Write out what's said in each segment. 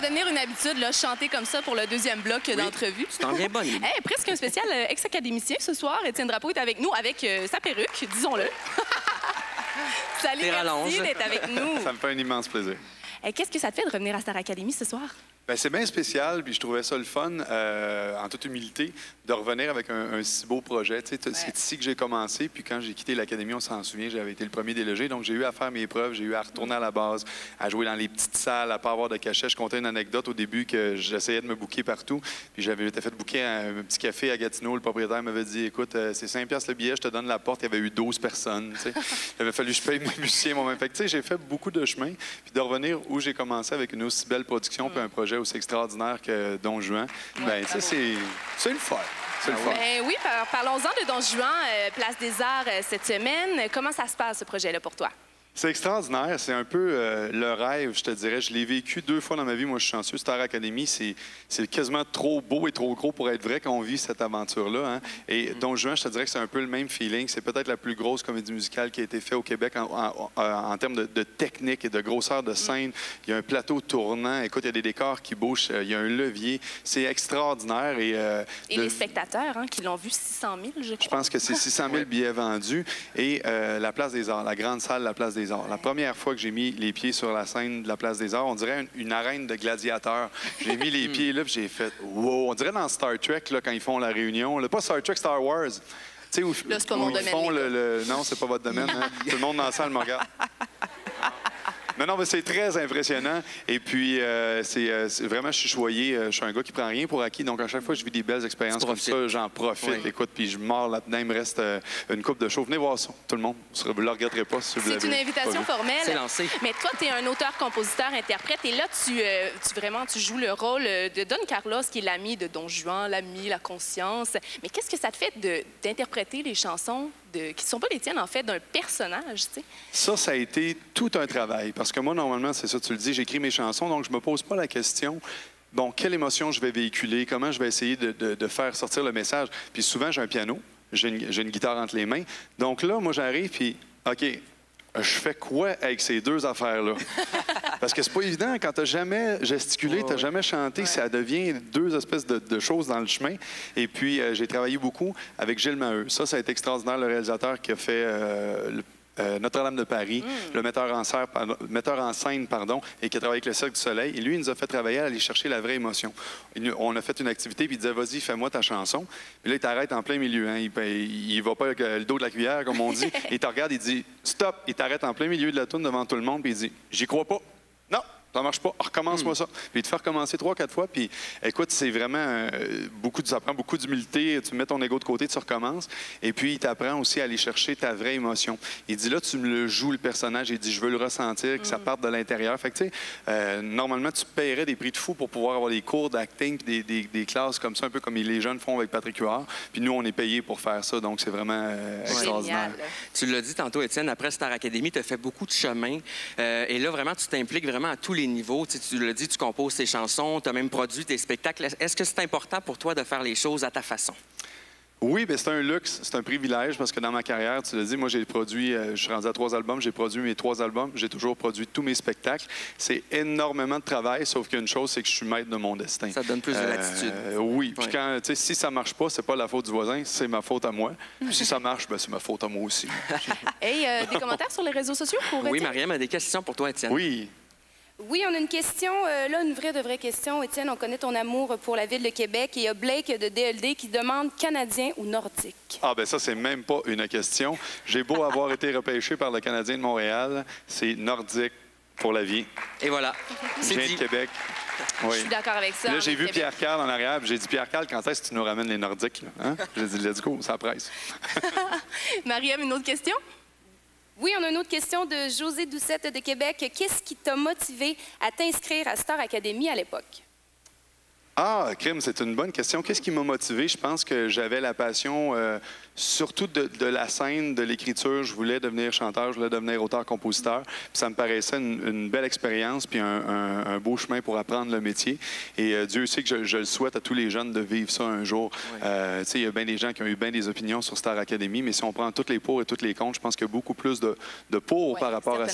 devenir une habitude, là, chanter comme ça pour le deuxième bloc d'entrevue. Tu t'en viens bonne. Hey, presque un spécial ex-académicien ce soir. Étienne Drapeau est avec nous avec sa perruque, disons-le. Salut, merci d'être avec nous. Ça me fait un immense plaisir. Qu'est-ce que ça te fait de revenir à Star Academy ce soir? Bien, c'est bien spécial, puis je trouvais ça le fun, en toute humilité, de revenir avec un si beau projet. Tu sais, c'est ici que j'ai commencé, puis quand j'ai quitté l'Académie, on s'en souvient, j'avais été le premier délogé, donc j'ai eu à faire mes preuves, j'ai eu à retourner à la base, à jouer dans les petites salles, à pas avoir de cachet. Je contais une anecdote au début que j'essayais de me booker partout, puis j'avais été fait booker à un petit café à Gatineau. Le propriétaire m'avait dit, écoute, c'est 5$ le billet, je te donne la porte. Il y avait eu 12 personnes. Tu sais. Il avait fallu que je paye mes musiciens moi-même. Fait que, tu sais, j'ai fait beaucoup de chemin, puis de revenir où j'ai commencé avec une aussi belle production, puis un projet aussi extraordinaire que Don Juan, bien, tu sais, c'est le fun. C'est le fun. Oui, parlons-en de Don Juan, Place des Arts cette semaine. Comment ça se passe, ce projet-là, pour toi? C'est extraordinaire. C'est un peu le rêve, je te dirais. Je l'ai vécu 2 fois dans ma vie. Moi, je suis chanceux. Star Academy, c'est quasiment trop beau et trop gros pour être vrai quand on vit cette aventure-là. Hein? Et Don Juan, je te dirais que c'est un peu le même feeling. C'est peut-être la plus grosse comédie musicale qui a été faite au Québec en termes de technique et de grosseur de scène. Il y a un plateau tournant. Écoute, il y a des décors qui bougent. Il y a un levier. C'est extraordinaire. Et les spectateurs qui l'ont vu 600 000, je crois. Je pense que c'est 600 000 billets vendus. Et la Place des Arts, la grande salle de la Place des Arts. La première fois que j'ai mis les pieds sur la scène de la Place des Arts, on dirait une arène de gladiateurs. J'ai mis les pieds là, puis j'ai fait « wow ». On dirait dans Star Trek, là, quand ils font la réunion. Là, pas Star Trek, Star Wars. Tu sais, où là, c'est pas mon domaine. Non, c'est pas votre domaine. Hein? Tout le monde dans la salle me regarde. Non, mais c'est très impressionnant. Et puis, c'est vraiment, je suis choyé. Je suis un gars qui prend rien pour acquis. Donc, à chaque fois que je vis des belles expériences comme ça, j'en profite. Oui. Écoute, puis je mords là-dedans. Il me reste une coupe de show. Venez voir ça, tout le monde. Vous ne le regretterez pas si vous l'avez. C'est une invitation formelle. C'est lancé. Mais toi, tu es un auteur, compositeur, interprète. Et là, tu joues le rôle de Don Carlos, qui est l'ami de Don Juan, l'ami, la conscience. Mais qu'est-ce que ça te fait d'interpréter les chansons qui ne sont pas les tiennes, en fait, d'un personnage, tu sais? Ça a été tout un travail. Parce que moi, normalement, c'est ça, tu le dis, j'écris mes chansons, donc je me pose pas la question, bon, quelle émotion je vais véhiculer, comment je vais essayer de faire sortir le message. Puis souvent, j'ai un piano, j'ai une guitare entre les mains. Donc là, moi, j'arrive, puis, OK, je fais quoi avec ces deux affaires-là? Parce que c'est pas évident, quand tu n'as jamais gesticulé, tu n'as jamais chanté, ça devient deux espèces de choses dans le chemin. Et puis, j'ai travaillé beaucoup avec Gilles Maheu. Ça a été extraordinaire, le réalisateur qui a fait Notre-Dame de Paris, le metteur en scène, et qui a travaillé avec le Cirque du Soleil. Et lui, il nous a fait travailler à aller chercher la vraie émotion. On a fait une activité, puis il disait, vas-y, fais-moi ta chanson. Puis là, il t'arrête en plein milieu. Hein. Il va pas avec le dos de la cuillère, comme on dit. Il te regarde, il dit, stop. Il t'arrête en plein milieu de la toune devant tout le monde, puis il dit, j'y crois pas. Non, ça marche pas. Recommence-moi ça. Puis il te fait recommencer 3-4 fois. Puis écoute, c'est vraiment ça prend beaucoup d'humilité. Tu mets ton ego de côté, tu recommences. Et puis il t'apprend aussi à aller chercher ta vraie émotion. Il dit là, tu me le joues, le personnage. Il dit, je veux le ressentir, que ça parte de l'intérieur. Fait que tu sais, normalement, tu paierais des prix de fou pour pouvoir avoir des cours d'acting, des classes comme ça, un peu comme les jeunes font avec Patrick Huard. Puis nous, on est payés pour faire ça. Donc c'est vraiment extraordinaire. Tu l'as dit tantôt, Étienne, après Star Academy, tu as fait beaucoup de chemin. Et là, vraiment, tu t'impliques vraiment à tous les niveaux. Tu l'as dit, tu composes tes chansons, tu as même produit tes spectacles. Est-ce que c'est important pour toi de faire les choses à ta façon? Oui, bien, c'est un luxe, c'est un privilège parce que dans ma carrière, tu l'as dit, moi j'ai produit, je suis rendu à 3 albums, j'ai produit mes 3 albums, j'ai toujours produit tous mes spectacles. C'est énormément de travail, sauf qu'une chose, c'est que je suis maître de mon destin. Ça te donne plus de latitude. Oui, puis quand, tu sais, si ça marche pas, c'est pas la faute du voisin, c'est ma faute à moi. Puis si ça marche, ben, c'est ma faute à moi aussi. Hey, des commentaires sur les réseaux sociaux pour Oui, Mariam a des questions pour toi, Étienne. Oui. Oui, on a une question, là, une vraie de vraie question. Étienne, on connaît ton amour pour la ville de Québec et il y a Blake de DLD qui demande canadien ou nordique. Ah, ben ça, c'est même pas une question. J'ai beau avoir été repêché par le Canadien de Montréal, c'est nordique pour la vie. Et voilà. Je viens de Québec. Oui. Je suis d'accord avec ça. Là, j'ai vu Pierre Carl en arrière, j'ai dit, Pierre Carl, quand est-ce que tu nous ramènes les Nordiques? Hein? J'ai dit, let's go, ça presse. Mariam, une autre question? Oui, on a une autre question de José Doucette de Québec. Qu'est-ce qui t'a motivé à t'inscrire à Star Academy à l'époque? Ah, crime, c'est une bonne question. Qu'est-ce qui m'a motivé? Je pense que j'avais la passion, surtout de la scène, de l'écriture. Je voulais devenir chanteur, je voulais devenir auteur-compositeur. Puis ça me paraissait une belle expérience, puis un beau chemin pour apprendre le métier. Et Dieu sait que je le souhaite à tous les jeunes de vivre ça un jour. Tu sais, il y a bien des gens qui ont eu bien des opinions sur Star Academy, mais si on prend toutes les pour et toutes les contre, je pense qu'il y a beaucoup plus de pour par rapport à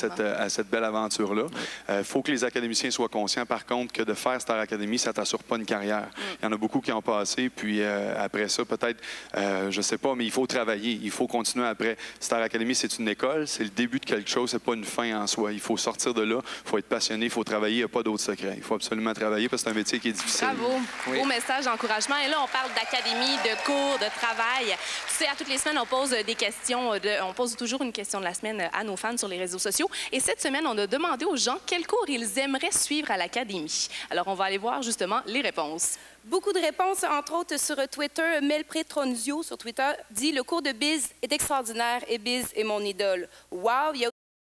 cette belle aventure-là. Il faut que les académiciens soient conscients, par contre, que de faire Star Academy, ça ne t'assure pas une carrière. Il y en a beaucoup qui ont passé, puis après ça, peut-être, je ne sais pas, mais il faut travailler, il faut continuer après. Star Academy, c'est une école, c'est le début de quelque chose, c'est pas une fin en soi. Il faut sortir de là, il faut être passionné, il faut travailler, il n'y a pas d'autre secret. Il faut absolument travailler parce que c'est un métier qui est difficile. Bravo, beau message d'encouragement. Et là, on parle d'académie, de cours, de travail. Tu sais, à toutes les semaines, on pose des questions, on pose toujours une question de la semaine à nos fans sur les réseaux sociaux. Et cette semaine, on a demandé aux gens quels cours ils aimeraient suivre à l'académie. Alors, on va aller voir justement les réponses. Beaucoup de réponses, entre autres sur Twitter. Mel Pretronzio sur Twitter dit « Le cours de Biz est extraordinaire et Biz est mon idole. » Wow! Il y a